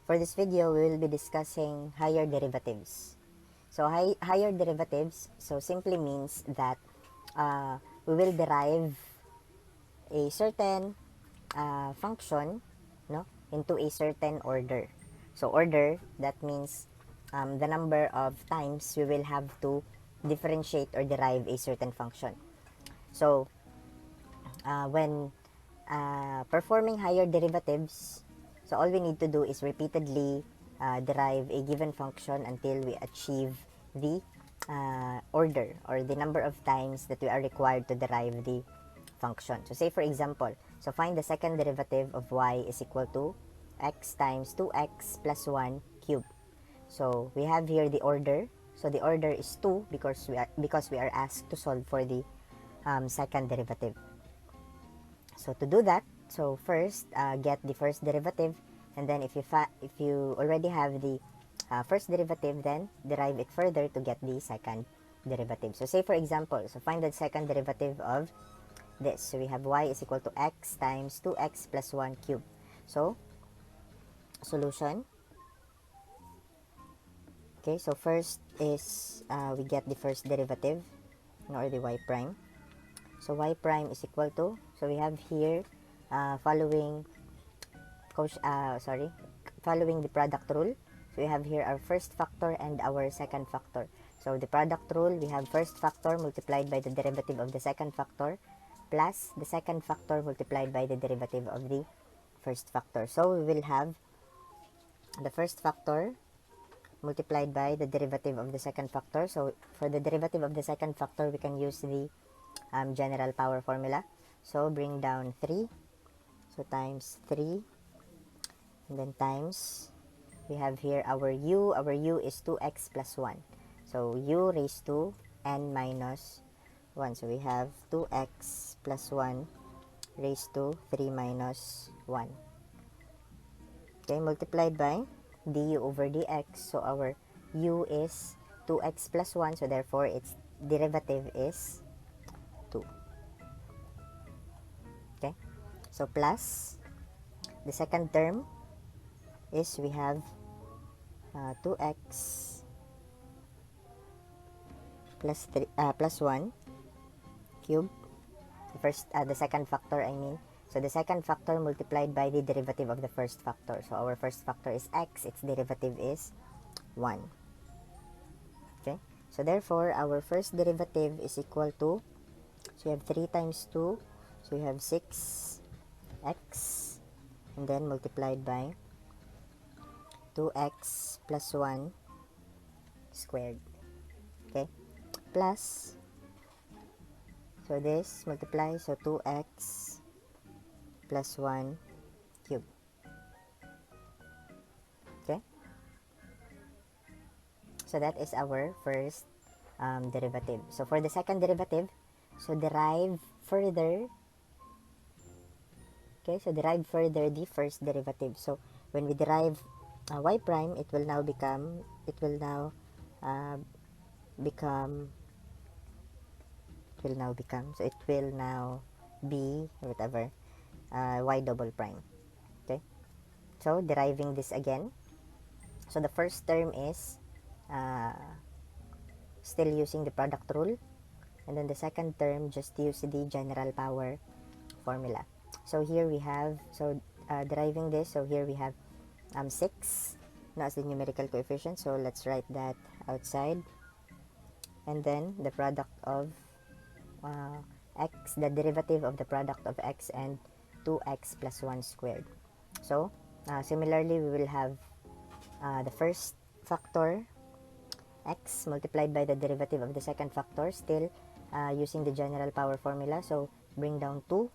For this video, we will be discussing higher derivatives. So higher derivatives simply means that we will derive a certain function, no, into a certain order. So order, that means the number of times we will have to differentiate or derive a certain function. So when performing higher derivatives, so all we need to do is repeatedly derive a given function until we achieve the order or the number of times that we are required to derive the function. So say for example, so find the second derivative of y is equal to x times 2x plus 1 cubed. So we have here the order. So the order is 2 because we are asked to solve for the second derivative. So to do that, so first get the first derivative, and then if you already have the first derivative, then derive it further to get the second derivative. So say for example, so find the second derivative of this. So we have y is equal to x times 2x plus 1 cubed. So solution. Okay, so first is we get the first derivative, or the y prime. So y prime is equal to, so we have here following the product rule. So we have here our first factor and our second factor. So the product rule, we have first factor multiplied by the derivative of the second factor plus the second factor multiplied by the derivative of the first factor. So we will have the first factor multiplied by the derivative of the second factor. So for the derivative of the second factor, we can use the general power formula. So bring down 3. So times 3. And then times, we have here our u. Our u is 2x plus 1. So u raised to n minus 1. So we have 2x plus 1 raised to 3 minus 1. Okay, multiplied by du over dx. So our u is 2x plus 1. So therefore, its derivative is 2. Okay, so plus the second term is we have 2x plus 3 plus 1 cube. The second factor, I mean. So the second factor multiplied by the derivative of the first factor. So our first factor is x, its derivative is 1. Okay, so therefore our first derivative is equal to, so we have 3 times 2, so we have 6x, and then multiplied by 2x plus 1 squared. Okay, plus, so this multiply, so 2x plus 1 cube. Okay, so that is our first derivative. So for the second derivative, so derive further. Okay, so derive further the first derivative. So when we derive y prime, it will now become so it will now be whatever y double prime. Okay, so deriving this again, so the first term is still using the product rule, and then the second term just use the general power formula. So here we have, so deriving this, so here we have 6 now as the numerical coefficient, so let's write that outside, and then the product of x, the derivative of the product of x and 2x plus 1 squared. So similarly, we will have the first factor x multiplied by the derivative of the second factor, still using the general power formula. So bring down 2,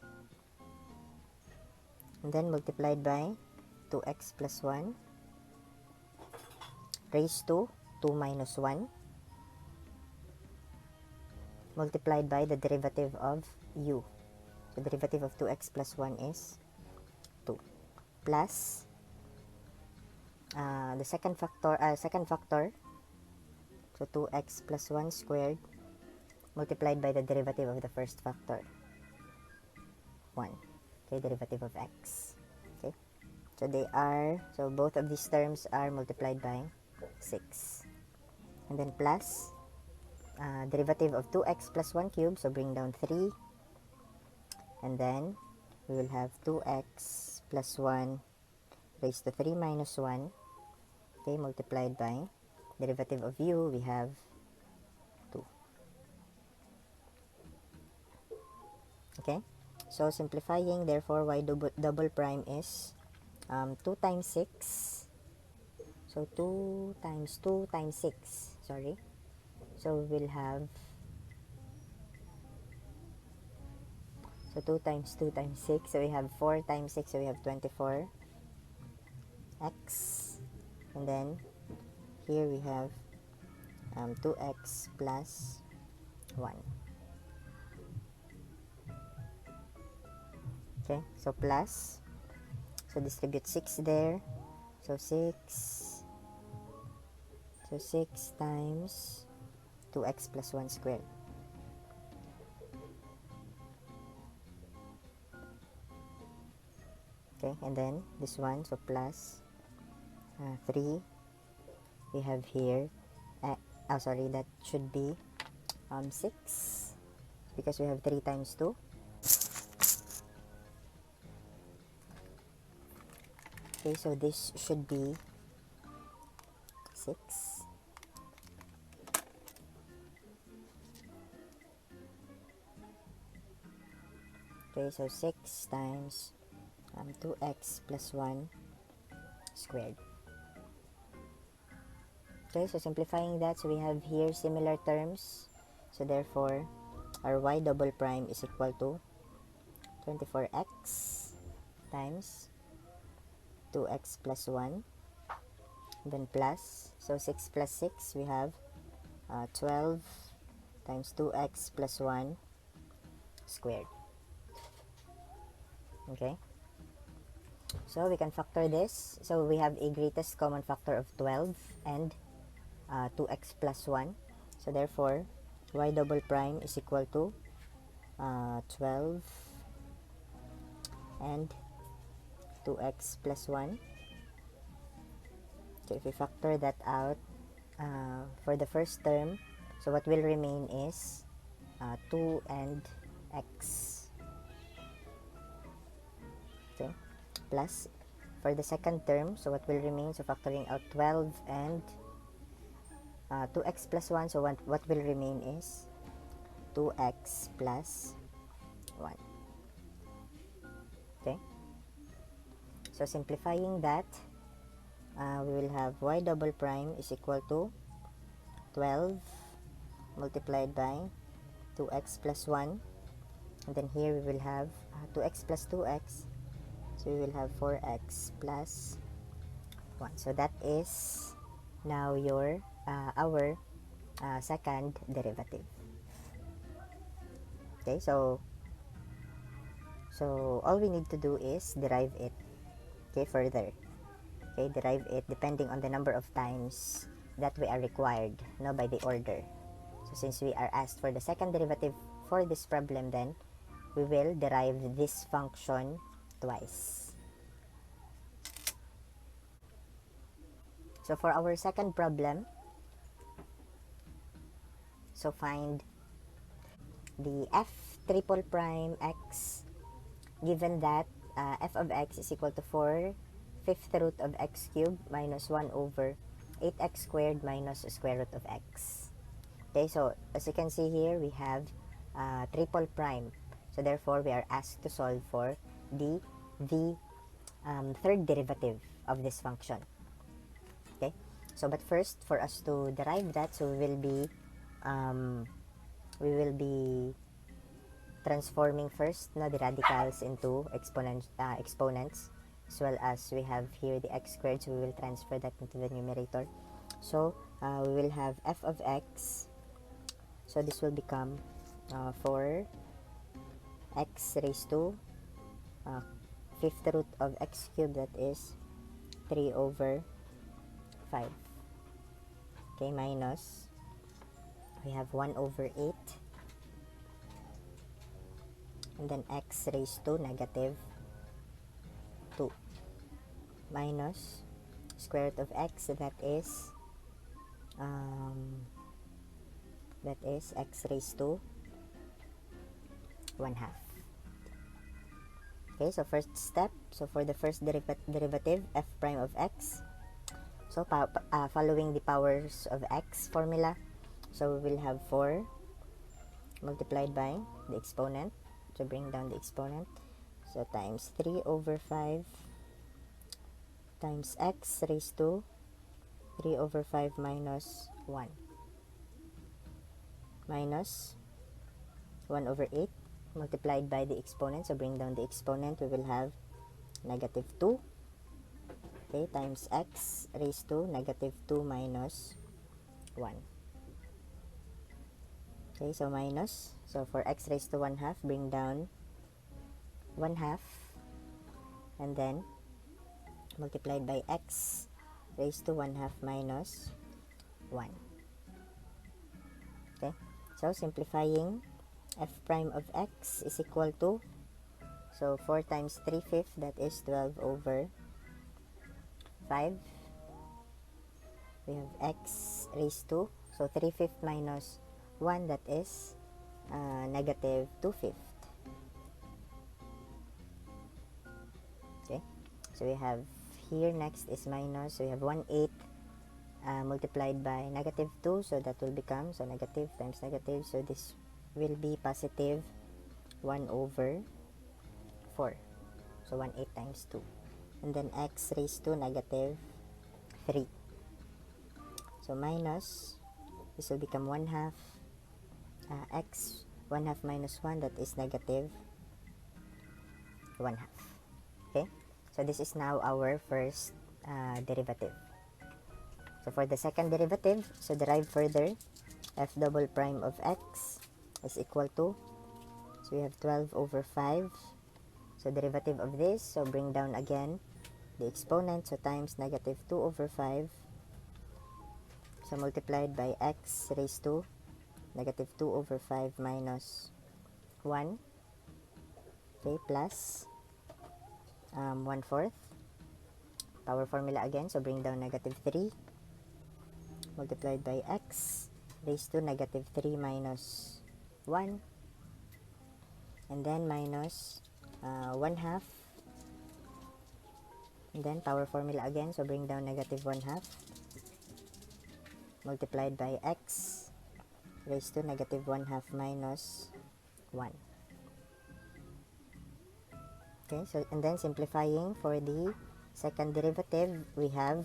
and then multiplied by 2x plus 1 raised to 2 minus 1 multiplied by the derivative of u. So derivative of 2x plus 1 is 2, plus the second factor, so 2x plus 1 squared multiplied by the derivative of the first factor, 1. Okay, derivative of x. Okay, So both of these terms are multiplied by 6. And then plus derivative of 2x plus 1 cube, so bring down 3. And then we will have 2x plus 1 raised to 3 minus 1, okay, multiplied by derivative of u, we have 2. Okay, so simplifying, therefore y double prime is 2 times 6. So 2 times 2 times 6, sorry. So we'll have, so 2 times 2 times 6, so we have 4 times 6, so we have 24x. And then here we have 2x plus 1. Okay, so plus, so distribute 6 there, so 6 times 2x plus 1 squared. Okay, and then this one, so plus 3, we have here, sorry, that should be 6, because we have 3 times 2. Okay, so this should be 6. Okay, so 6 times 2x plus 1 squared. Okay, so simplifying that, so we have here similar terms. So therefore, our y double prime is equal to 24x times 2x plus 1. Then plus, so 6 plus 6, we have 12 times 2x plus 1 squared. Okay, so we can factor this. So we have a greatest common factor of 12 and 2x plus 1. So therefore, y double prime is equal to 12 and 2x plus 1. So if we factor that out for the first term, so what will remain is 2 and x. Okay, plus for the second term, so what will remain, so factoring out 12 and 2x plus 1, so what will remain is 2x plus 1. Okay, so simplifying that, we will have y double prime is equal to 12 multiplied by 2x plus 1, and then here we will have 2x plus 2x, so we will have 4x plus 1. So that is now your our second derivative. Okay, so all we need to do is derive it, okay, further. Okay, derive it depending on the number of times that we are required, no, by the order. So since we are asked for the second derivative for this problem, then we will derive this function twice. So for our second problem, so find the f triple prime x, given that f of x is equal to 4 fifth root of x cubed minus 1 over 8x squared minus square root of x. Okay, so as you can see here, we have triple prime. So therefore, we are asked to solve for the third derivative of this function. Okay, so but first, for us to derive that, so we will be transforming first, no, the radicals into exponents, as well as we have here the x squared, so we will transfer that into the numerator. So we will have f of x, so this will become 4x raised to fifth root of x cubed, that is 3 over 5. Okay, minus, we have 1 over 8, and then x raised to negative 2. minus square root of x, that is x raised to 1 half. Okay, so first step, so for the first derivative, f prime of x, so following the powers of x formula, so we will have 4 multiplied by the exponent, so bring down the exponent, so times 3 over 5 times x raised to 3 over 5 minus 1 minus 1 over 8 multiplied by the exponent, so bring down the exponent, we will have negative 2, okay, times x raised to negative 2 minus 1. Okay, so minus, so for x raised to 1 half, bring down 1 half, and then multiplied by x raised to 1 half minus 1. Okay, so simplifying, f prime of x is equal to, so 4 times 3/5, that is 12 over 5. We have x raised to, so 3/5 minus 1, that is negative 2/5. Okay, so we have here next is minus, so we have 1/8 multiplied by negative 2, so that will become, so negative times negative, so this will be positive 1 over 4, so 1/8 times 2, and then x raised to negative 3, so minus, this will become 1 half, x 1 half minus 1, that is negative 1 half. Okay, so this is now our first derivative. So for the second derivative, so derive further, f double prime of x is equal to, so we have 12 over 5, so derivative of this, so bring down again the exponent, so times negative 2 over 5, so multiplied by x raised to negative 2 over 5 minus 1, okay, plus 1/4, power formula again, so bring down negative 3 multiplied by x raised to negative 3 minus 1, and then minus 1 half, and then power formula again, so bring down negative 1 half multiplied by x raised to negative 1 half minus 1. Okay, so and then simplifying for the second derivative, we have,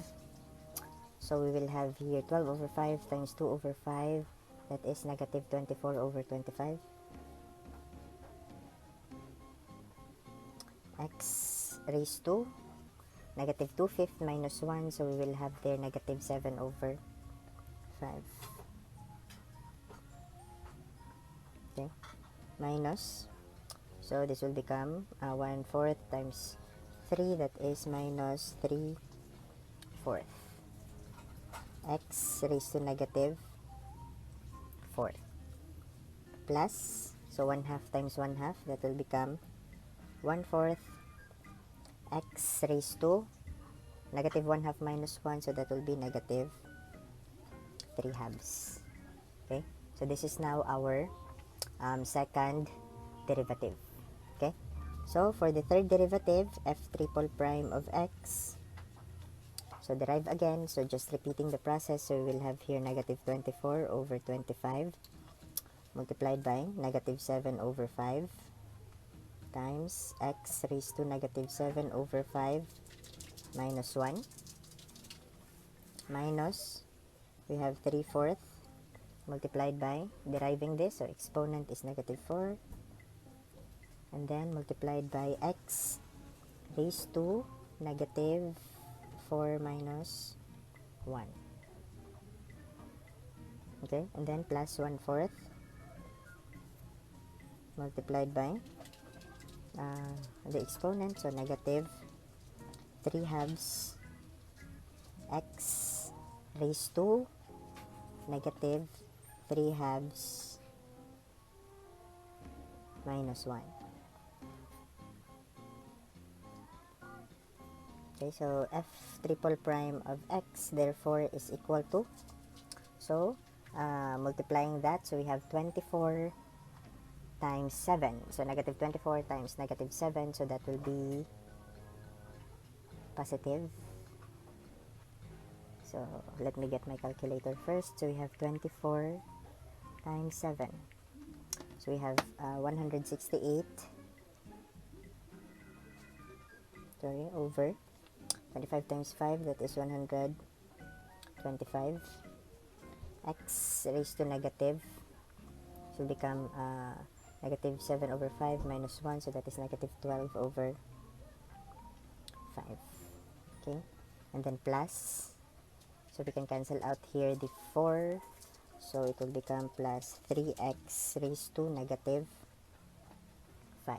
so we will have here 12 over 5 times 2 over 5, that is negative 24 over 25, x raised to negative 2/5 minus 1, so we will have there negative 7 over 5, okay, minus, so this will become 1/4 times 3, that is minus 3/4, x raised to negative 4, plus, so 1 half times 1 half, that will become 1/4 x raised to negative 1 half minus 1, so that will be negative 3 halves. Okay, so this is now our second derivative. Okay, so for the third derivative, f triple prime of x, so derive again, so just repeating the process, so we will have here negative 24 over 25 multiplied by negative 7 over 5 times x raised to negative 7 over 5 minus 1, minus, we have 3/4 multiplied by, deriving this, so exponent is negative 4, and then multiplied by x raised to negative 4 minus 1, okay, and then plus 1/4 multiplied by the exponent, so negative 3 halves x raised to negative 3 halves minus 1. Okay, so f triple prime of x therefore is equal to, so multiplying that, so we have 24 times 7, so negative 24 times negative 7, so that will be positive. So let me get my calculator first. So we have 24 times 7, so we have 168, sorry, over 25 times 5, that is 125, x raised to negative, so become negative 7 over 5 minus 1, so that is negative 12 over 5. Okay, and then plus, so we can cancel out here the 4, so it will become plus 3x raised to negative 5,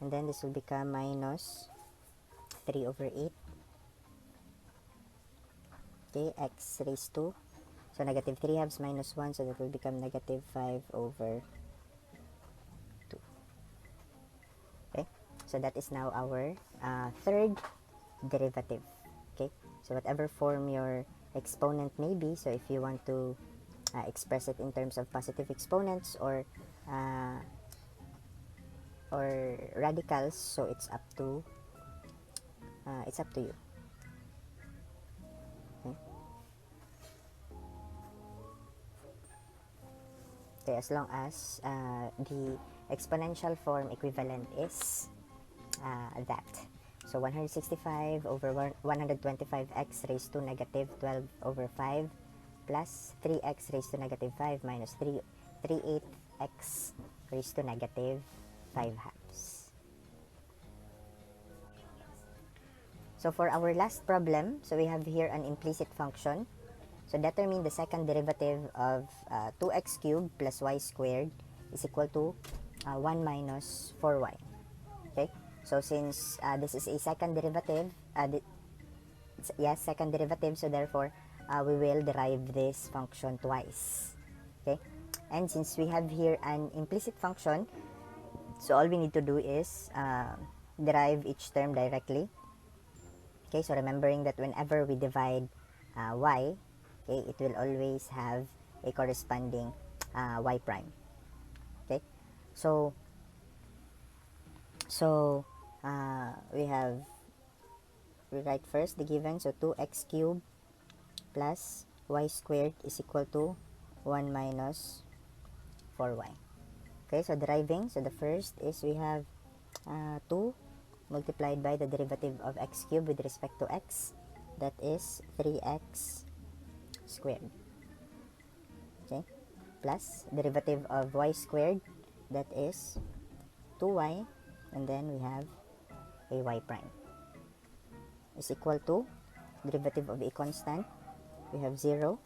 and then this will become minus 3 over 8. Okay, x raised to, so negative 3 halves minus 1, so that will become negative 5 over 2. Okay, so that is now our third derivative. Okay, so whatever form your exponent may be, so if you want to express it in terms of positive exponents or radicals, so it's up to you. Okay? Okay, as long as the exponential form equivalent is that. So 165 over 125x raised to negative 12 over 5 plus 3x raised to negative 5 minus 38x raised to negative 5 halves. So for our last problem, so we have here an implicit function. So determine the second derivative of 2x cubed plus y squared is equal to 1 minus 4y. Okay, so since this is a second derivative, second derivative, so therefore we will derive this function twice. Okay, and since we have here an implicit function, so all we need to do is derive each term directly. Okay, so remembering that whenever we divide y, okay, it will always have a corresponding y prime. Okay, so we write first the given, so 2x cubed plus y squared is equal to 1 minus 4y. Okay, so deriving, so the first is we have 2 multiplied by the derivative of x cubed with respect to x, that is 3x squared. Okay, plus derivative of y squared, that is 2y, and then we have a y prime is equal to derivative of a constant, we have 0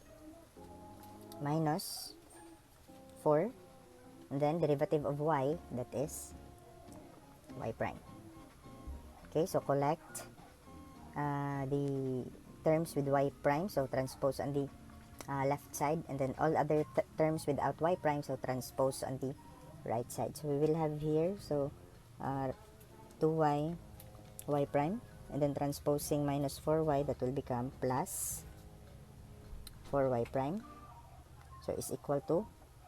minus 4, and then derivative of y, that is y prime. Okay, so collect the terms with y prime, so transpose on the left side, and then all other terms without y prime, so transpose on the right side. So we will have here, so 2y y prime, and then transposing minus 4y, that will become plus 4y prime, so is equal to,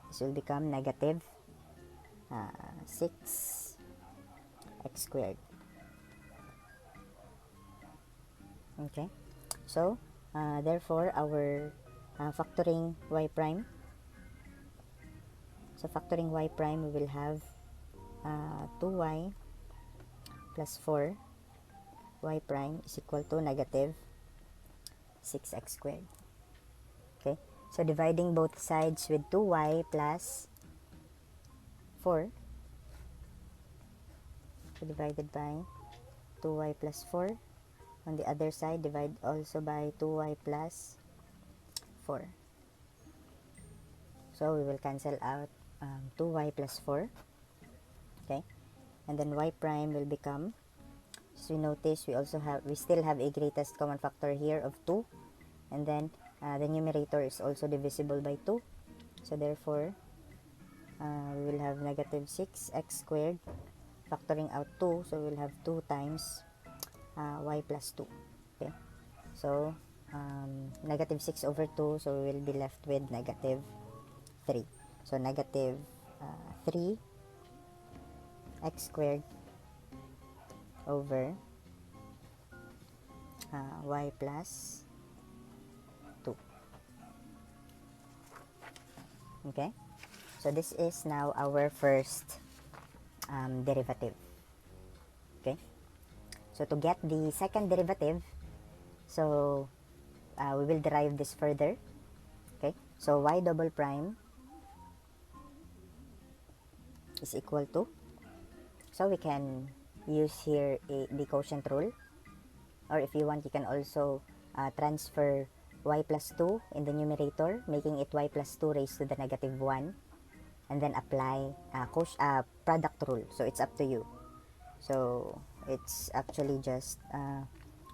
this will become negative 6x squared. Okay, so therefore our factoring y prime, so factoring y prime, we will have 2y plus 4 y prime is equal to negative 6x squared. Okay, so dividing both sides with 2y plus 4, so divided by 2y plus 4, on the other side divide also by 2y plus 4, so we will cancel out 2y plus 4. Okay, and then y prime will become, so you notice we still have a greatest common factor here of 2, and then the numerator is also divisible by 2, so therefore we will have negative 6x squared, factoring out 2, so we will have 2 times y plus 2. Okay, so negative 6 over 2, so we will be left with negative 3. So negative 3 x squared over y plus 2. Okay, so this is now our first derivative. Okay, so to get the second derivative, so we will derive this further. Okay, so y double prime is equal to, so we can use here the quotient rule, or if you want, you can also transfer y plus 2 in the numerator, making it y plus 2 raised to the negative 1, and then apply product rule. So it's up to you. So it's actually just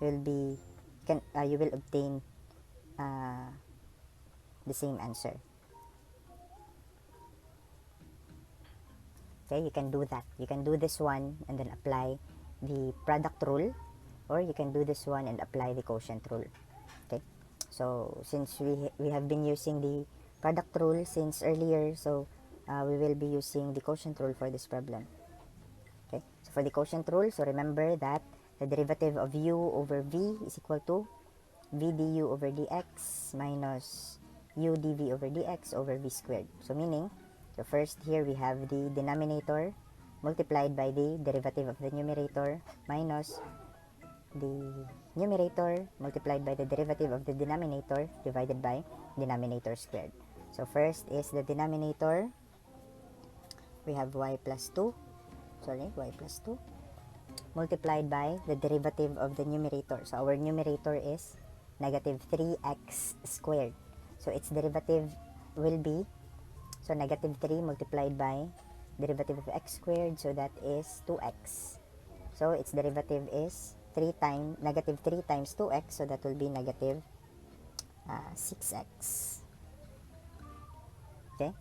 you will obtain the same answer. Okay, you can do that. You can do this one and then apply the product rule, or you can do this one and apply the quotient rule. Okay, so since we have been using the product rule since earlier, so we will be using the quotient rule for this problem. Okay, so for the quotient rule, so remember that the derivative of u over v is equal to v du over dx minus u dv over dx over v squared. So meaning, so first here we have the denominator multiplied by the derivative of the numerator minus the numerator multiplied by the derivative of the denominator divided by denominator squared. So first is the denominator. We have y plus 2 multiplied by the derivative of the numerator. So our numerator is negative 3x squared. So its derivative will be, so negative 3 multiplied by derivative of x squared, so that is 2x. So its derivative is negative 3 times 2x, so that will be negative 6x. Okay,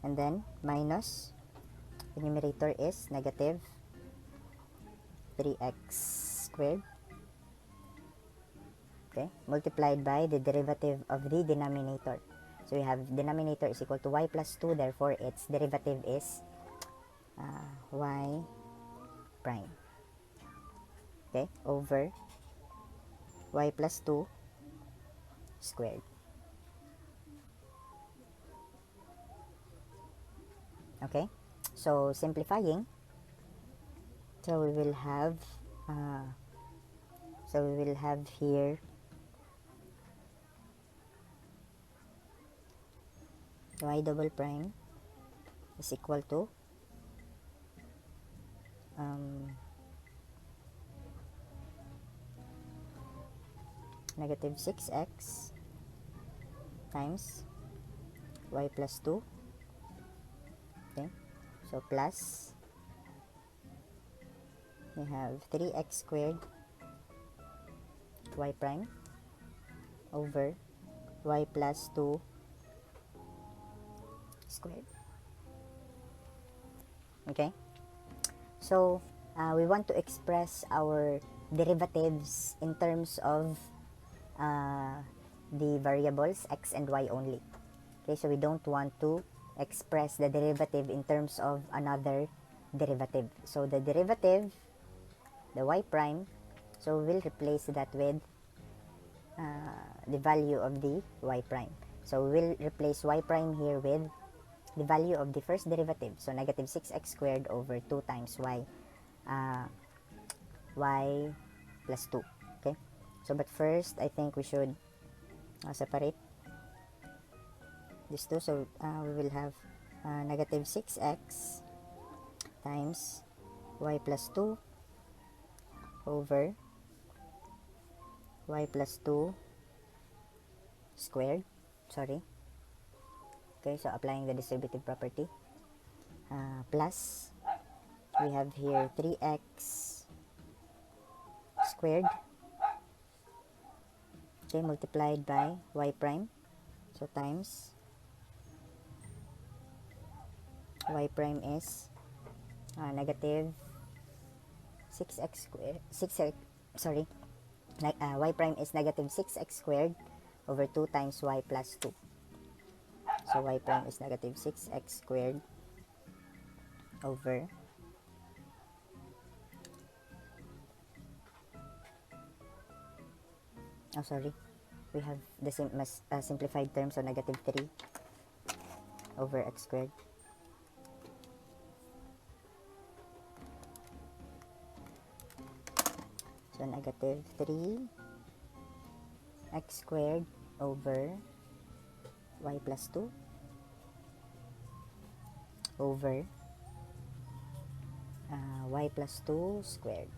and then minus the numerator is negative 3x squared, okay, multiplied by the derivative of the denominator. So we have denominator is equal to y plus 2, therefore its derivative is y prime, okay, over y plus 2 squared. Okay, so simplifying, so we will have here y double prime is equal to negative 6x times y plus 2. Okay, so plus we have 3x squared y prime over y plus 2 squared. Okay, so we want to express our derivatives in terms of the variables x and y only. Okay, so we don't want to express the derivative in terms of another derivative. So the derivative, the y prime, so we'll replace that with the value of the y prime. So we'll replace y prime here with the value of the first derivative, so negative 6x squared over 2 times y plus 2. Okay, so but first I think we should separate these two. So we will have negative 6x times y plus 2 over y plus 2 squared. Okay, so applying the distributive property, plus we have here 3x squared, okay, multiplied by y prime, so times y prime is negative 6x squared, sorry, y prime is negative 6x squared over 2 times y plus 2. So y prime is negative 6x squared over sorry, we have the simplified term, so negative 3 over x squared. So negative 3 x squared over y plus 2 over y plus 2 squared.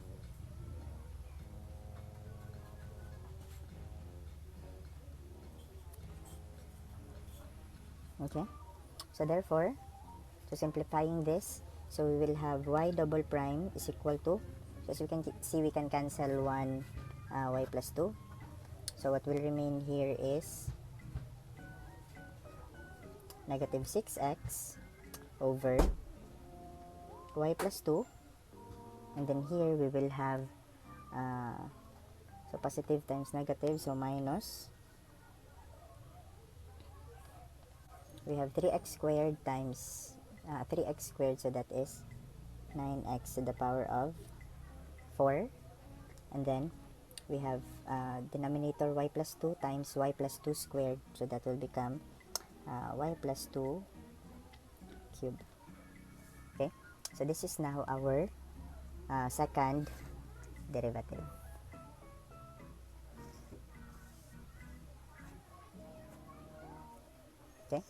Okay, so therefore, so simplifying this, so we will have y double prime is equal to, so as we can see, we can cancel 1 y plus 2. So what will remain here is negative 6x over y plus 2, and then here we will have so positive times negative, so minus, we have 3x squared times 3x squared, so that is 9x to the power of 4, and then we have denominator y plus 2 times y plus 2 squared, so that will become y plus 2 cubed. Okay, so this is now our second derivative. Okay,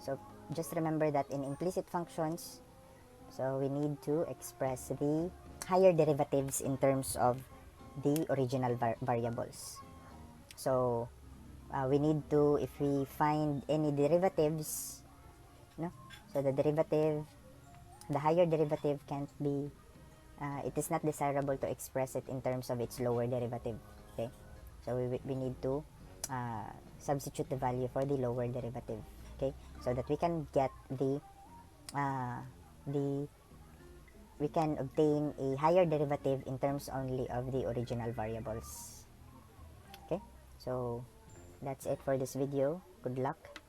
so just remember that in implicit functions, so we need to express the higher derivatives in terms of the original variables. So we need to, if we find any derivatives, no, so the higher derivative can't be, it is not desirable to express it in terms of its lower derivative. Okay, so we need to substitute the value for the lower derivative. Okay, so that we can get we can obtain a higher derivative in terms only of the original variables. Okay, so that's it for this video. Good luck.